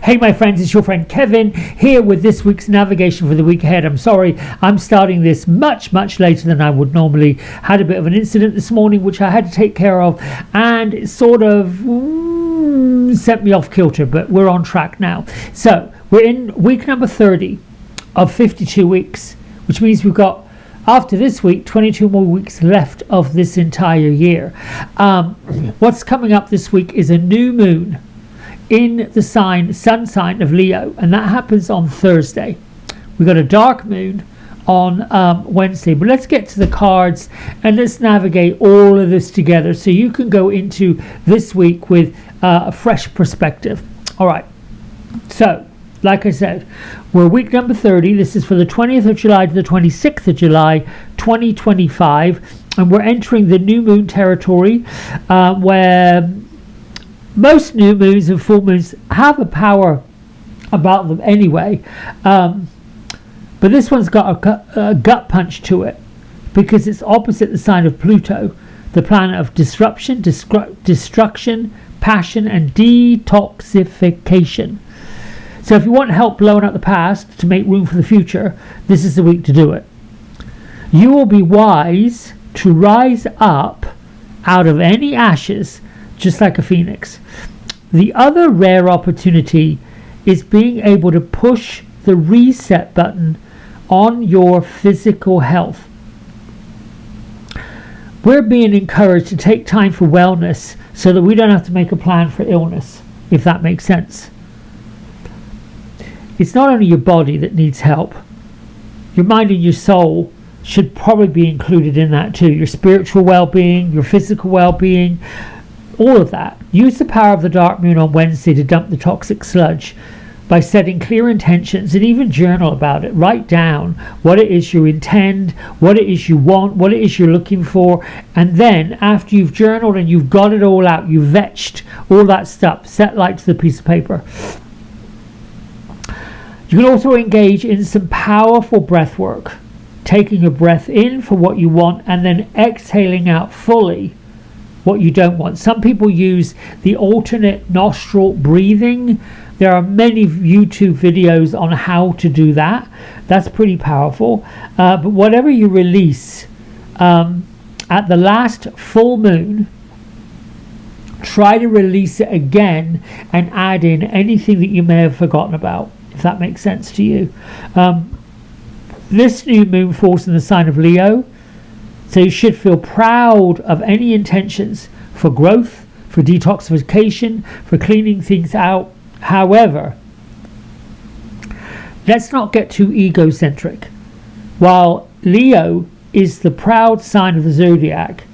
Hey my friends, it's your friend Kevin here with this week's navigation for the week ahead. I'm sorry, I'm starting this much later than I would normally. Had a bit of an incident this morning which I had to take care of, and it sort of sent me off kilter, but we're on track now. So we're in week number 30 of 52 weeks, which means we've got, after this week, 22 more weeks left of this entire year. What's coming up this week is a new moon in the sun sign of Leo, and that happens on Thursday. We got a dark moon on Wednesday, but let's get to the cards and let's navigate all of this together so you can go into this week with a fresh perspective. All right, so like I said, we're week number 30. This is for the 20th of July to the 26th of July 2025, and we're entering the new moon territory, where most new moons and full moons have a power about them anyway, but this one's got a gut punch to it because it's opposite the sign of Pluto, the planet of disruption, destruction, passion, and detoxification. So if you want help blowing up the past to make room for the future, this is the week to do it. You will be wise to rise up out of any ashes just like a phoenix. The other rare opportunity is being able to push the reset button on your physical health. We're being encouraged to take time for wellness so that we don't have to make a plan for illness, if that makes sense. It's not only your body that needs help. Your mind and your soul should probably be included in that too. Your spiritual well-being, your physical well-being, all of that. Use the power of the dark moon on Wednesday to dump the toxic sludge by setting clear intentions, and even journal about it. Write down what it is you intend, what it is you want, what it is you're looking for, and then after you've journaled and you've got it all out, you've vetched all that stuff, set light to the piece of paper. You can also engage in some powerful breath work, taking a breath in for what you want and then exhaling out fully what you don't want. Some people use the alternate nostril breathing. There are many YouTube videos on how to do that. That's pretty powerful. But whatever you release at the last full moon, try to release it again and add in anything that you may have forgotten about, if that makes sense to you. This new moon falls in the sign of Leo, so you should feel proud of any intentions for growth, for detoxification, for cleaning things out. However, let's not get too egocentric. While Leo is the proud sign of the zodiac,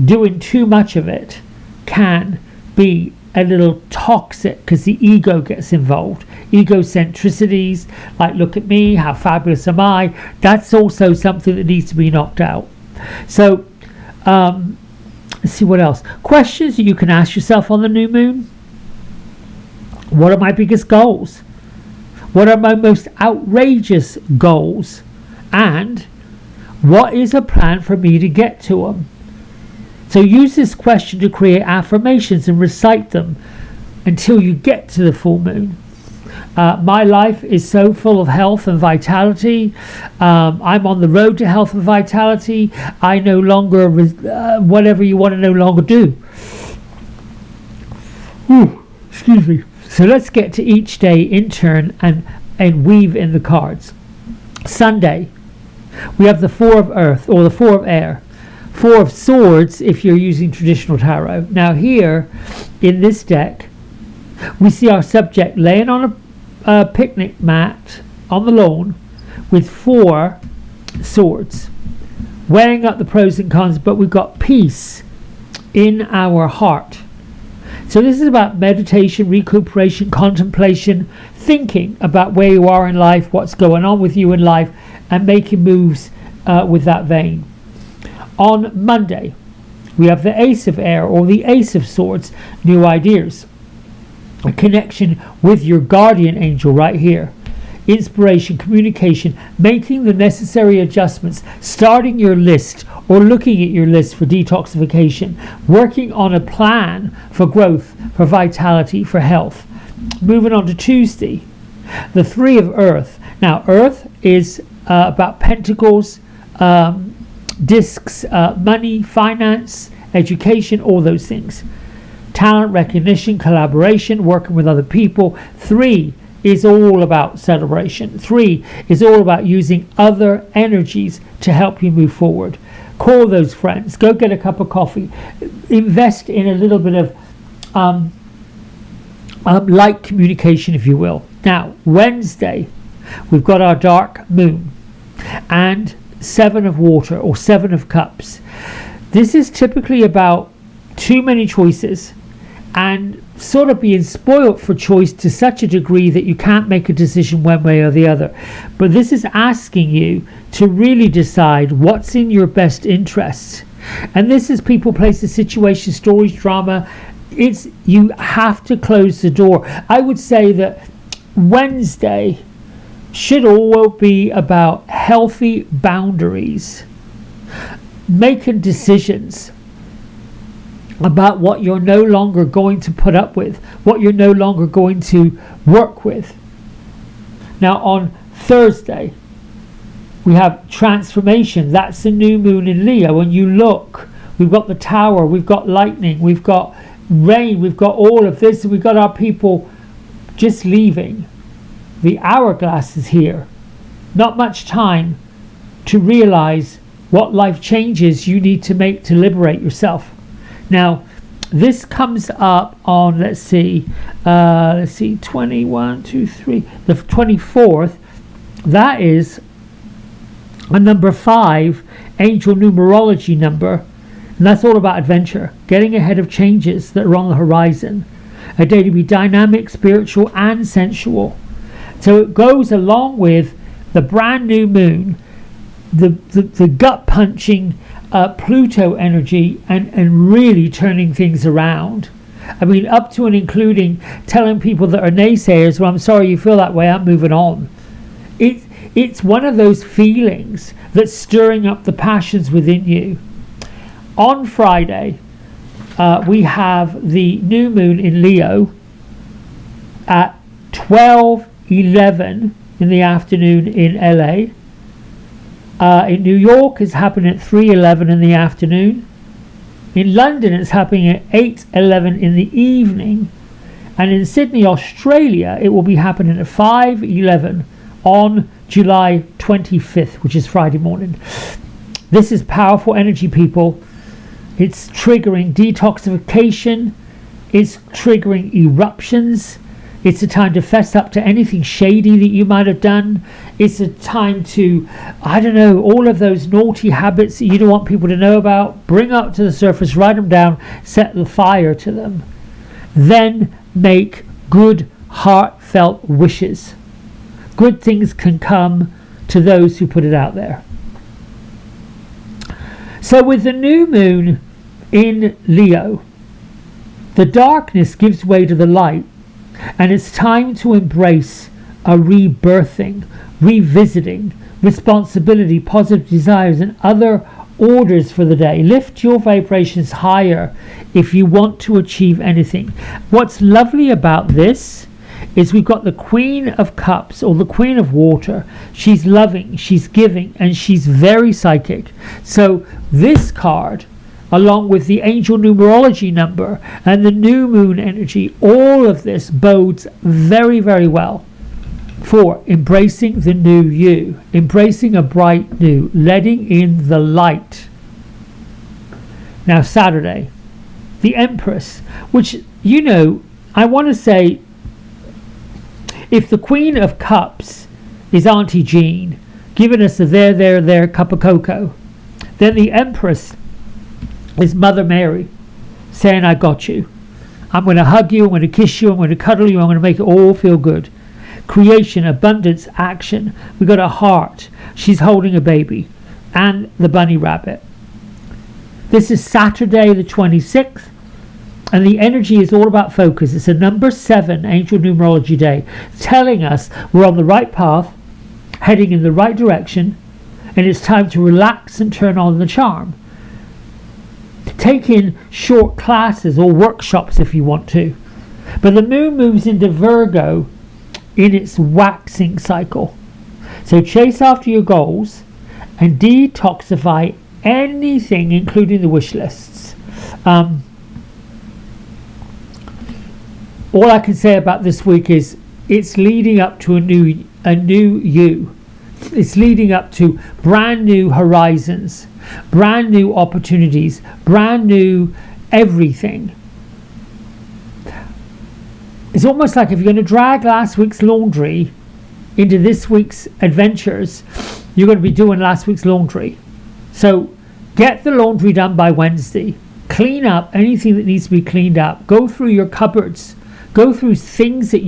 doing too much of it can be a little toxic because the ego gets involved. Egocentricities, like look at me, how fabulous am I, that's also something that needs to be knocked out. So let's see what else. Questions that you can ask yourself on the new moon. What are my biggest goals? What are my most outrageous goals? And what is a plan for me to get to them? So use this question to create affirmations and recite them until you get to the full moon. My life is so full of health and vitality. I'm on the road to health and vitality. I no longer, whatever you want to no longer do. Excuse me. So let's get to each day in turn and weave in the cards. Sunday, we have the Four of Earth, or the Four of Air. Four of Swords if you're using traditional tarot. Now here in this deck, we see our subject laying on a picnic mat on the lawn with four swords, weighing up the pros and cons, but we've got peace in our heart. So this is about meditation, recuperation, contemplation, thinking about where you are in life, what's going on with you in life, and making moves with that vein. On Monday, we have the Ace of Air, or the Ace of Swords, new ideas. A connection with your guardian angel right here. Inspiration, communication, making the necessary adjustments, starting your list or looking at your list for detoxification, working on a plan for growth, for vitality, for health. Moving on to Tuesday, the 3 of Earth. Now, Earth is about pentacles, discs, money, finance, education, all those things. Talent, recognition, collaboration, working with other people. 3 is all about celebration. 3 is all about using other energies to help you move forward. Call those friends. Go get a cup of coffee. Invest in a little bit of light communication, if you will. Now, Wednesday, we've got our dark moon and 7 of water or 7 of cups. This is typically about too many choices and sort of being spoilt for choice to such a degree that you can't make a decision one way or the other. But this is asking you to really decide what's in your best interests. And this is people, places, situations, stories, drama. It's, you have to close the door. I would say that Wednesday should all be about healthy boundaries, making decisions about what you're no longer going to put up with, what you're no longer going to work with. Now on Thursday, we have transformation. That's the new moon in Leo. When you look, we've got the tower, we've got lightning, we've got rain, we've got all of this, and we've got our people just leaving. The hourglass is here. Not much time to realize what life changes you need to make to liberate yourself. Now, this comes up on, let's see, 21, 2, 3, the 24th. That is a number 5 angel numerology number. And that's all about adventure, getting ahead of changes that are on the horizon. A day to be dynamic, spiritual, and sensual. So it goes along with the brand new moon, the gut punching Pluto energy, and really turning things around. I mean, up to and including telling people that are naysayers, well, I'm sorry you feel that way, I'm moving on. It's one of those feelings that's stirring up the passions within you. On Friday, we have the new moon in Leo at 12:11 in the afternoon in LA. In New York, it's happening at 3:11 in the afternoon. In London, it's happening at 8:11 in the evening. And in Sydney, Australia, it will be happening at 5:11 on July 25th, which is Friday morning. This is powerful energy, people. It's triggering detoxification. It's triggering eruptions. It's a time to fess up to anything shady that you might have done. It's a time to, I don't know, all of those naughty habits that you don't want people to know about. Bring up to the surface, write them down, set the fire to them. Then make good, heartfelt wishes. Good things can come to those who put it out there. So with the new moon in Leo, the darkness gives way to the light. And it's time to embrace a rebirthing, revisiting, responsibility, positive desires, and other orders for the day. Lift your vibrations higher if you want to achieve anything. What's lovely about this is we've got the Queen of Cups, or the Queen of Water. She's loving, she's giving, and she's very psychic. So this card, along with the angel numerology number and the new moon energy, all of this bodes very, very well for embracing the new you, embracing a bright new, letting in the light. Now Saturday, the Empress, which, you know, I want to say, if the Queen of Cups is Auntie Jean, giving us a there cup of cocoa, then the Empress is Mother Mary saying, I got you. I'm going to hug you, I'm going to kiss you, I'm going to cuddle you, I'm going to make it all feel good. Creation, abundance, action. We got a heart. She's holding a baby. And the bunny rabbit. This is Saturday the 26th. And the energy is all about focus. It's a number 7 angel numerology day, telling us we're on the right path, heading in the right direction, and it's time to relax and turn on the charm. Take in short classes or workshops if you want to. But the moon moves into Virgo in its waxing cycle. So chase after your goals and detoxify anything, including the wish lists. All I can say about this week is it's leading up to a new you. It's leading up to brand new horizons, brand new opportunities, brand new everything. It's almost like if you're going to drag last week's laundry into this week's adventures, you're going to be doing last week's laundry. So get the laundry done by Wednesday. Clean up anything that needs to be cleaned up. Go through your cupboards. Go through things that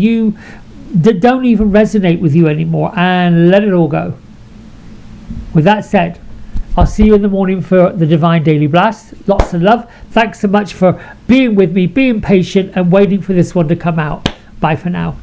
don't even resonate with you anymore, and let it all go. With that said, I'll see you in the morning for the Divine Daily Blast. Lots of love. Thanks so much for being with me, being patient, and waiting for this one to come out. Bye for now.